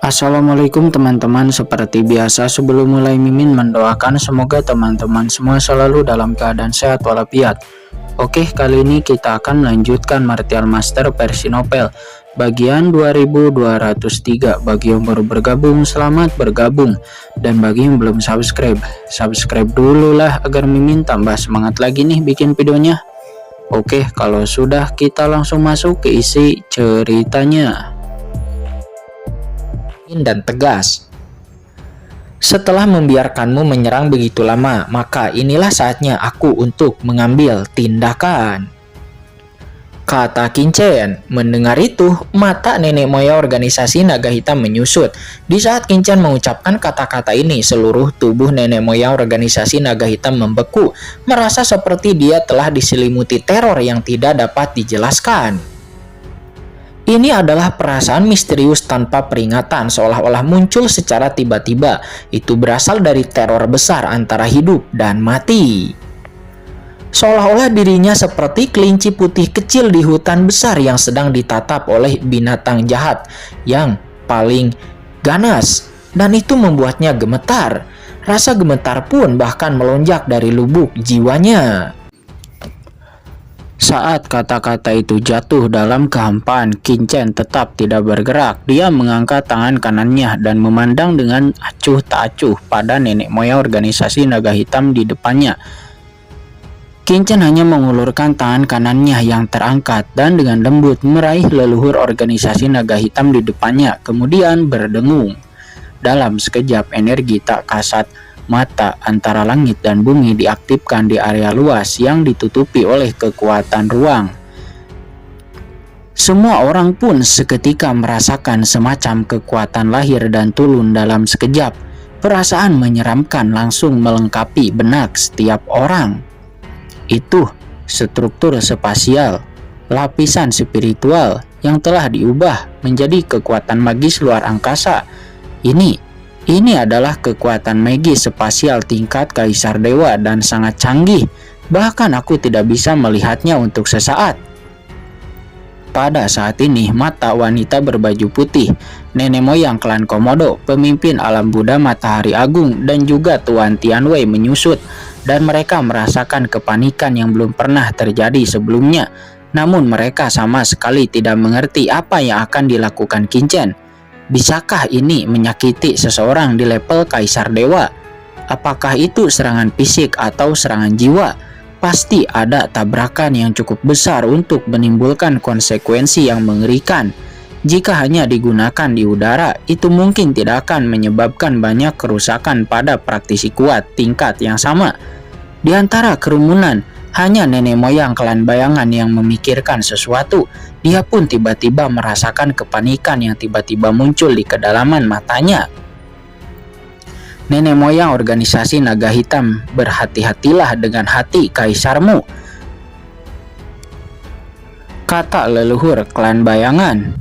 Assalamualaikum teman-teman, seperti biasa sebelum mulai Mimin mendoakan semoga teman-teman semua selalu dalam keadaan sehat walafiat. Oke, kali ini kita akan melanjutkan Martial Master versi novel bagian 2203. Bagi yang baru bergabung, selamat bergabung, dan bagi yang belum subscribe dulu lah agar Mimin tambah semangat lagi nih bikin videonya. Oke, kalau sudah kita langsung masuk ke isi ceritanya. Dan tegas. Setelah membiarkanmu menyerang begitu lama, maka inilah saatnya aku untuk mengambil tindakan, kata Kincen. Mendengar itu, mata nenek moyang organisasi naga hitam menyusut. Di saat Kincen mengucapkan kata-kata ini, seluruh tubuh nenek moyang organisasi naga hitam membeku, merasa seperti dia telah diselimuti teror yang tidak dapat dijelaskan. Ini adalah perasaan misterius tanpa peringatan, seolah-olah muncul secara tiba-tiba. Itu berasal dari teror besar antara hidup dan mati. Seolah-olah dirinya seperti kelinci putih kecil di hutan besar yang sedang ditatap oleh binatang jahat yang paling ganas. Dan itu membuatnya gemetar. Rasa gemetar pun bahkan melonjak dari lubuk jiwanya. Saat kata-kata itu jatuh dalam kehampaan, Kincen tetap tidak bergerak. Dia mengangkat tangan kanannya dan memandang dengan acuh tak acuh pada nenek moyang organisasi naga hitam di depannya. Kincen hanya mengulurkan tangan kanannya yang terangkat dan dengan lembut meraih leluhur organisasi naga hitam di depannya, kemudian berdengung. Dalam sekejap, energi tak kasat mata antara langit dan bumi diaktifkan di area luas yang ditutupi oleh kekuatan ruang. Semua orang pun seketika merasakan semacam kekuatan lahir dan turun dalam sekejap. Perasaan menyeramkan langsung melengkapi benak setiap orang. Itu struktur spasial, lapisan spiritual yang telah diubah menjadi kekuatan magis luar angkasa. Ini adalah kekuatan magis spasial tingkat Kaisar Dewa dan sangat canggih. Bahkan aku tidak bisa melihatnya untuk sesaat. Pada saat ini, mata wanita berbaju putih, nenek moyang klan Komodo, pemimpin alam Buddha Matahari Agung, dan juga Tuan Tianwei menyusut. Dan mereka merasakan kepanikan yang belum pernah terjadi sebelumnya. Namun mereka sama sekali tidak mengerti apa yang akan dilakukan Kincen. Bisakah ini menyakiti seseorang di level Kaisar Dewa? Apakah itu serangan fisik atau serangan jiwa? Pasti ada tabrakan yang cukup besar untuk menimbulkan konsekuensi yang mengerikan. Jika hanya digunakan di udara, itu mungkin tidak akan menyebabkan banyak kerusakan pada praktisi kuat tingkat yang sama. Di antara kerumunan, hanya nenek moyang klan bayangan yang memikirkan sesuatu. Dia pun tiba-tiba merasakan kepanikan yang tiba-tiba muncul di kedalaman matanya. Nenek moyang organisasi naga hitam, berhati-hatilah dengan hati kaisarmu, kata leluhur klan bayangan.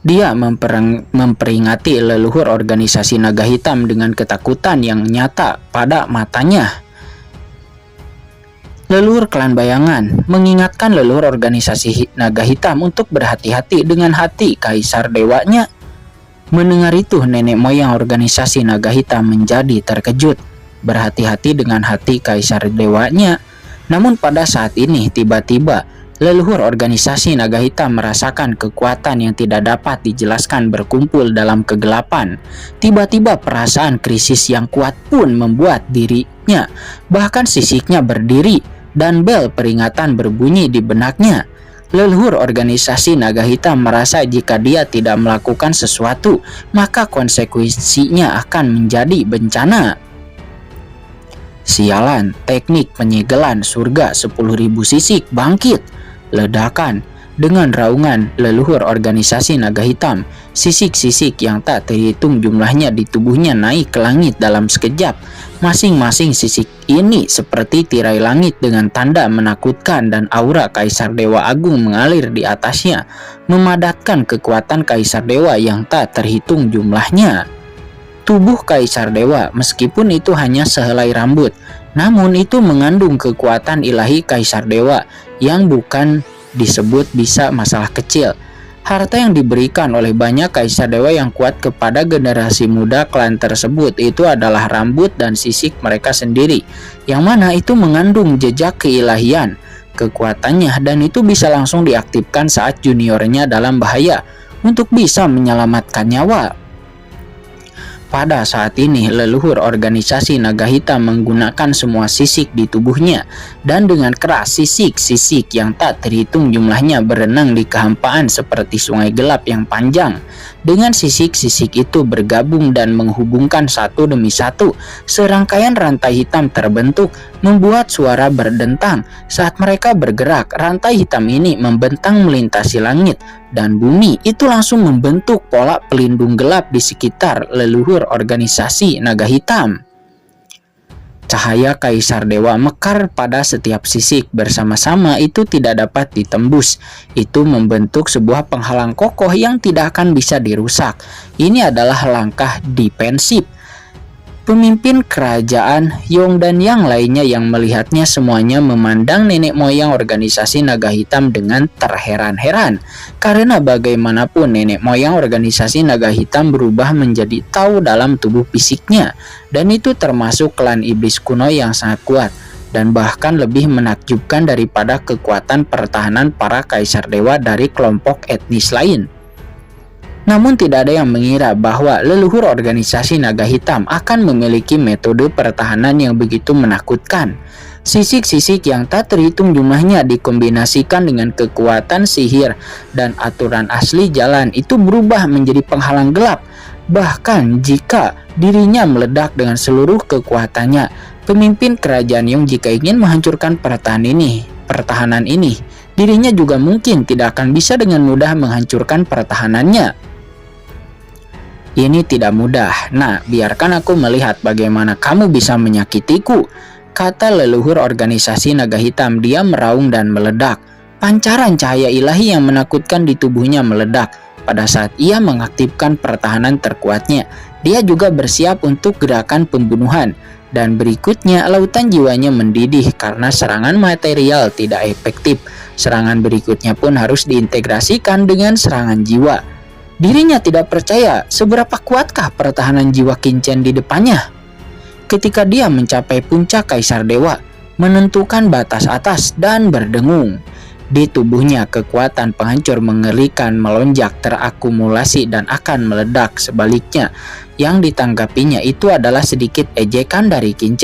Dia memperingati leluhur organisasi naga hitam dengan ketakutan yang nyata pada matanya. Leluhur klan bayangan mengingatkan leluhur organisasi naga hitam untuk berhati-hati dengan hati Kaisar Dewanya. Mendengar itu, nenek moyang organisasi naga hitam menjadi terkejut. Berhati-hati dengan hati Kaisar Dewanya. Namun pada saat ini, tiba-tiba leluhur organisasi naga hitam merasakan kekuatan yang tidak dapat dijelaskan berkumpul dalam kegelapan. Tiba-tiba perasaan krisis yang kuat pun membuat dirinya, bahkan sisiknya berdiri. Dan bel peringatan berbunyi di benaknya. Leluhur organisasi naga hitam merasa jika dia tidak melakukan sesuatu, maka konsekuensinya akan menjadi bencana. Sialan, teknik penyegelan surga 10.000 sisik bangkit. Ledakan. Dengan raungan leluhur organisasi naga hitam, sisik-sisik yang tak terhitung jumlahnya di tubuhnya naik ke langit dalam sekejap. Masing-masing sisik ini seperti tirai langit dengan tanda menakutkan, dan aura Kaisar Dewa Agung mengalir di atasnya, memadatkan kekuatan Kaisar Dewa yang tak terhitung jumlahnya. Tubuh Kaisar Dewa, meskipun itu hanya sehelai rambut, namun itu mengandung kekuatan ilahi Kaisar Dewa yang bukan disebut bisa masalah kecil. Harta yang diberikan oleh banyak kaisar dewa yang kuat kepada generasi muda klan tersebut itu adalah rambut dan sisik mereka sendiri, yang mana itu mengandung jejak keilahian, kekuatannya, dan itu bisa langsung diaktifkan saat juniornya dalam bahaya untuk bisa menyelamatkan nyawa. Pada saat ini, leluhur organisasi naga hitam menggunakan semua sisik di tubuhnya, dan dengan keras sisik-sisik yang tak terhitung jumlahnya berenang di kehampaan seperti sungai gelap yang panjang. Dengan sisik-sisik itu bergabung dan menghubungkan satu demi satu, serangkaian rantai hitam terbentuk, membuat suara berdentang. Saat mereka bergerak, rantai hitam ini membentang melintasi langit dan bumi. Itu langsung membentuk pola pelindung gelap di sekitar leluhur organisasi naga hitam. Cahaya kaisar dewa mekar pada setiap sisik bersama-sama itu tidak dapat ditembus. Itu membentuk sebuah penghalang kokoh yang tidak akan bisa dirusak. Ini adalah langkah defensif. Pemimpin kerajaan Yong dan yang lainnya yang melihatnya semuanya memandang nenek moyang organisasi naga hitam dengan terheran-heran. Karena bagaimanapun nenek moyang organisasi naga hitam berubah menjadi tau dalam tubuh fisiknya. Dan itu termasuk klan iblis kuno yang sangat kuat. Dan bahkan lebih menakjubkan daripada kekuatan pertahanan para kaisar dewa dari kelompok etnis lain. Namun tidak ada yang mengira bahwa leluhur organisasi naga hitam akan memiliki metode pertahanan yang begitu menakutkan. Sisik-sisik yang tak terhitung jumlahnya dikombinasikan dengan kekuatan sihir dan aturan asli jalan itu berubah menjadi penghalang gelap. Bahkan jika dirinya meledak dengan seluruh kekuatannya, pemimpin kerajaan Yong jika ingin menghancurkan pertahanan ini, dirinya juga mungkin tidak akan bisa dengan mudah menghancurkan pertahanannya. Ini tidak mudah. Nah, biarkan aku melihat bagaimana kamu bisa menyakitiku, kata leluhur organisasi naga hitam. Dia meraung dan meledak. Pancaran cahaya ilahi yang menakutkan di tubuhnya meledak. Pada saat ia mengaktifkan pertahanan terkuatnya, dia juga bersiap untuk gerakan pembunuhan. Dan berikutnya, lautan jiwanya mendidih karena serangan material tidak efektif. Serangan berikutnya pun harus diintegrasikan dengan serangan jiwa. Dirinya tidak percaya seberapa kuatkah pertahanan jiwa Qin di depannya. Ketika dia mencapai puncak kaisar dewa, menentukan batas atas dan berdengung. Di tubuhnya kekuatan penghancur mengerikan melonjak terakumulasi dan akan meledak. Sebaliknya, yang ditanggapinya itu adalah sedikit ejekan dari Qin.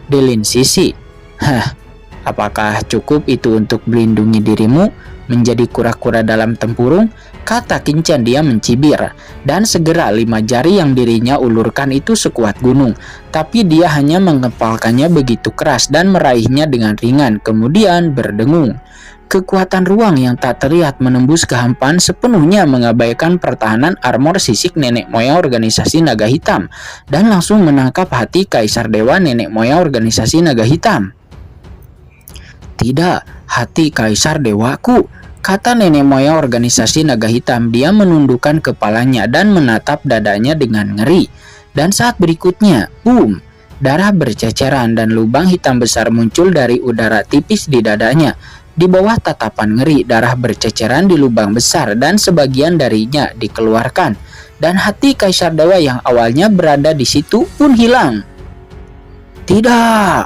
Delin sisi, apakah cukup itu untuk melindungi dirimu? Menjadi kura-kura dalam tempurung, kata Qin. Dia mencibir, dan segera 5 jari yang dirinya ulurkan itu sekuat gunung, tapi dia hanya mengepalkannya begitu keras dan meraihnya dengan ringan, kemudian berdengung. Kekuatan ruang yang tak terlihat menembus kehampaan sepenuhnya mengabaikan pertahanan armor sisik nenek moyang organisasi naga hitam, dan langsung menangkap hati kaisar dewa nenek moyang organisasi naga hitam. Tidak, hati kaisar dewaku, kata nenek moyang organisasi naga hitam. Dia menundukkan kepalanya dan menatap dadanya dengan ngeri. Dan saat berikutnya, boom, darah berceceran dan lubang hitam besar muncul dari udara tipis di dadanya. Di bawah tatapan ngeri, darah berceceran di lubang besar dan sebagian darinya dikeluarkan. Dan hati kaisar dewa yang awalnya berada di situ pun hilang. Tidak,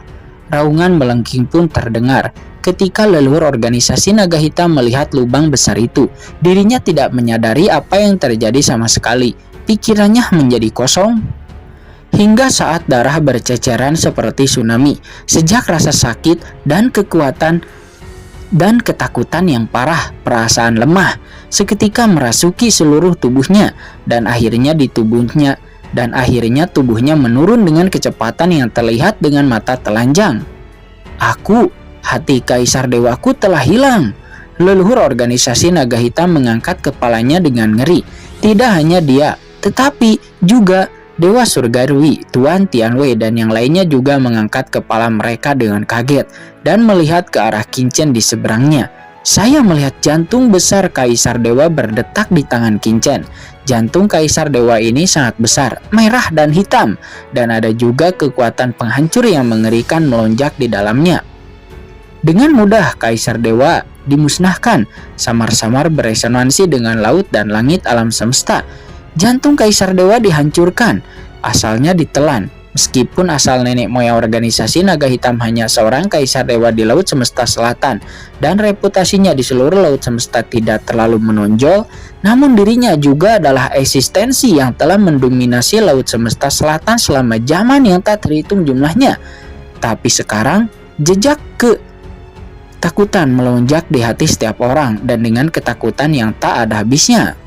raungan melengking pun terdengar. Ketika leluhur organisasi naga hitam melihat lubang besar itu, dirinya tidak menyadari apa yang terjadi sama sekali. Pikirannya menjadi kosong. Hingga saat darah berceceran seperti tsunami, sejak rasa sakit dan ketakutan yang parah, perasaan lemah seketika merasuki seluruh tubuhnya, dan akhirnya tubuhnya menurun dengan kecepatan yang terlihat dengan mata telanjang. Hati kaisar dewaku telah hilang. Leluhur organisasi naga hitam mengangkat kepalanya dengan ngeri. Tidak hanya dia, tetapi juga Dewa Surgawi, Tuan Tianwei dan yang lainnya juga mengangkat kepala mereka dengan kaget dan melihat ke arah Qin di seberangnya. Saya melihat jantung besar kaisar dewa berdetak di tangan Qin. Jantung kaisar dewa ini sangat besar, merah dan hitam, dan ada juga kekuatan penghancur yang mengerikan melonjak di dalamnya. Dengan mudah Kaisar Dewa dimusnahkan, samar-samar beresonansi dengan laut dan langit alam semesta. Jantung Kaisar Dewa dihancurkan, asalnya ditelan. Meskipun asal nenek moyang organisasi naga hitam hanya seorang Kaisar Dewa di Laut Semesta Selatan dan reputasinya di seluruh Laut Semesta tidak terlalu menonjol, namun dirinya juga adalah eksistensi yang telah mendominasi Laut Semesta Selatan selama zaman yang tak terhitung jumlahnya. Tapi sekarang, jejak ketakutan melonjak di hati setiap orang dan dengan ketakutan yang tak ada habisnya.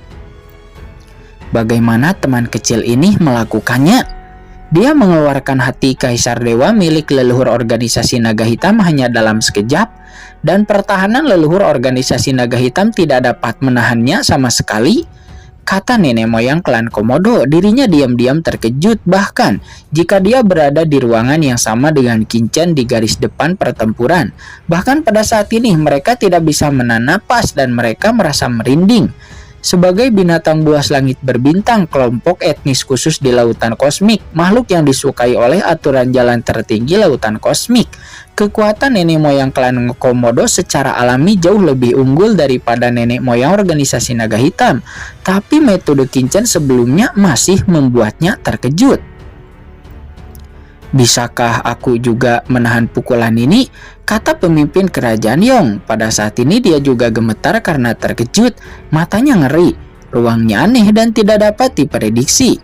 Bagaimana teman kecil ini melakukannya? Dia mengeluarkan hati Kaisar Dewa milik leluhur organisasi naga hitam hanya dalam sekejap, dan pertahanan leluhur organisasi naga hitam tidak dapat menahannya sama sekali. Kata nenek moyang klan Komodo, dirinya diam-diam terkejut bahkan jika dia berada di ruangan yang sama dengan Kincen di garis depan pertempuran. Bahkan pada saat ini mereka tidak bisa menahan napas dan mereka merasa merinding. Sebagai binatang buas langit berbintang, kelompok etnis khusus di lautan kosmik, makhluk yang disukai oleh aturan jalan tertinggi lautan kosmik, kekuatan nenek moyang klan Komodo secara alami jauh lebih unggul daripada nenek moyang organisasi naga hitam. Tapi metode Kincen sebelumnya masih membuatnya terkejut. Bisakah aku juga menahan pukulan ini? Kata pemimpin kerajaan Yong. Pada saat ini dia juga gemetar karena terkejut. Matanya ngeri, ruangnya aneh dan tidak dapat diprediksi.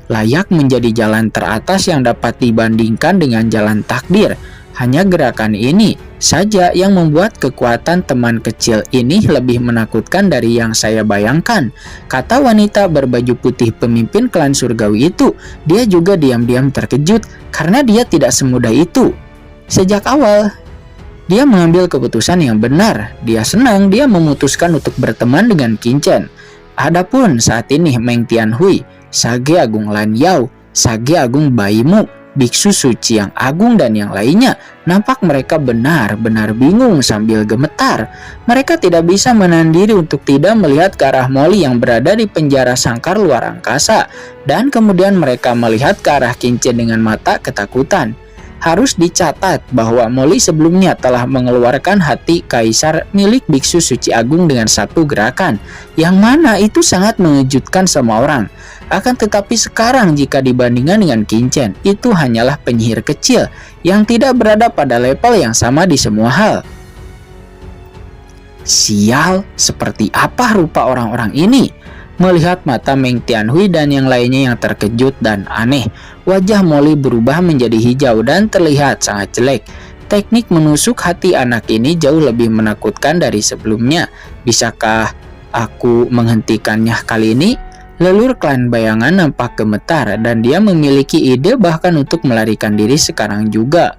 Layak menjadi jalan teratas yang dapat dibandingkan dengan jalan takdir. Hanya gerakan ini saja yang membuat kekuatan teman kecil ini lebih menakutkan dari yang saya bayangkan. Kata wanita berbaju putih pemimpin klan surgawi itu. Dia juga diam-diam terkejut karena dia tidak semudah itu. Sejak awal, dia mengambil keputusan yang benar. Dia senang dia memutuskan untuk berteman dengan Kincen. Adapun saat ini Meng Tianhui, Sage Agung Lan Yao, Sage Agung Baimu, Biksu Suci yang agung dan yang lainnya, nampak mereka benar-benar bingung sambil gemetar. Mereka tidak bisa menahan diri untuk tidak melihat ke arah Molly yang berada di penjara sangkar luar angkasa, dan kemudian mereka melihat ke arah Kincen dengan mata ketakutan. Harus dicatat bahwa Molly sebelumnya telah mengeluarkan hati kaisar milik Biksu Suci Agung dengan satu gerakan, yang mana itu sangat mengejutkan semua orang. Akan tetapi sekarang jika dibandingkan dengan Kincen, itu hanyalah penyihir kecil yang tidak berada pada level yang sama di semua hal. Sial, seperti apa rupa orang-orang ini? Melihat mata Meng Tianhui dan yang lainnya yang terkejut dan aneh, wajah Molly berubah menjadi hijau dan terlihat sangat jelek. Teknik menusuk hati anak ini jauh lebih menakutkan dari sebelumnya. Bisakah aku menghentikannya kali ini? Leluhur klan bayangan nampak gemetar dan dia memiliki ide bahkan untuk melarikan diri sekarang juga.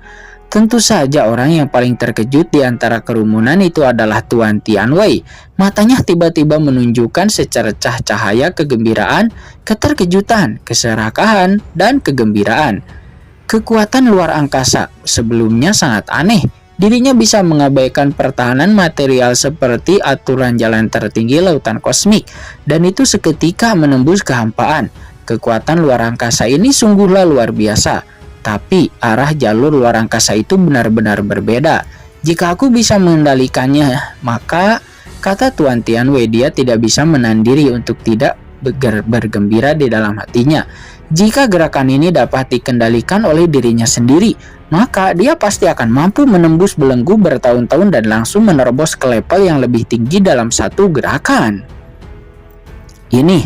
Tentu saja orang yang paling terkejut di antara kerumunan itu adalah Tuan Tianwei. Matanya tiba-tiba menunjukkan secercah cahaya kegembiraan, keterkejutan, keserakahan, dan kegembiraan. Kekuatan luar angkasa sebelumnya sangat aneh. Dirinya bisa mengabaikan pertahanan material seperti aturan jalan tertinggi lautan kosmik, dan itu seketika menembus kehampaan. Kekuatan luar angkasa ini sungguhlah luar biasa. Tapi arah jalur luar angkasa itu benar-benar berbeda. Jika aku bisa mengendalikannya, maka kata Tuan Tianwei, dia tidak bisa menahan diri untuk tidak bergembira di dalam hatinya. Jika gerakan ini dapat dikendalikan oleh dirinya sendiri, maka dia pasti akan mampu menembus belenggu bertahun-tahun dan langsung menerobos ke level yang lebih tinggi dalam satu gerakan. Ini,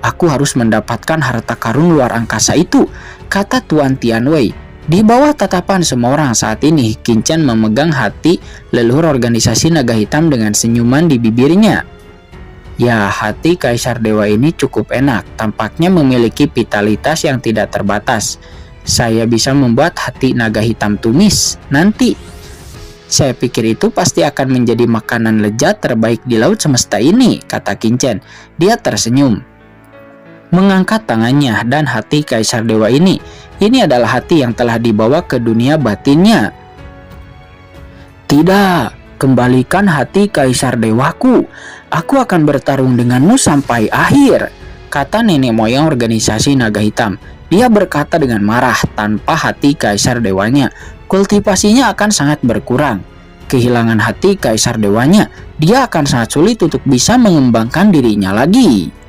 aku harus mendapatkan harta karun luar angkasa itu, kata Tuan Tianwei. Di bawah tatapan semua orang saat ini, Kincen memegang hati leluhur organisasi naga hitam dengan senyuman di bibirnya. Ya, hati Kaisar Dewa ini cukup enak, tampaknya memiliki vitalitas yang tidak terbatas. Saya bisa membuat hati naga hitam tumis nanti. Saya pikir itu pasti akan menjadi makanan lezat terbaik di laut semesta ini, kata Kincen. Dia tersenyum, mengangkat tangannya, dan hati Kaisar Dewa ini adalah hati yang telah dibawa ke dunia batinnya. Tidak, kembalikan hati Kaisar Dewaku. Aku akan bertarung denganmu sampai akhir, kata nenek moyang organisasi naga hitam. Dia berkata dengan marah. Tanpa hati Kaisar Dewanya, kultivasinya akan sangat berkurang. kehilangan hati kaisar dewanya, dia akan sangat sulit untuk bisa mengembangkan dirinya lagi.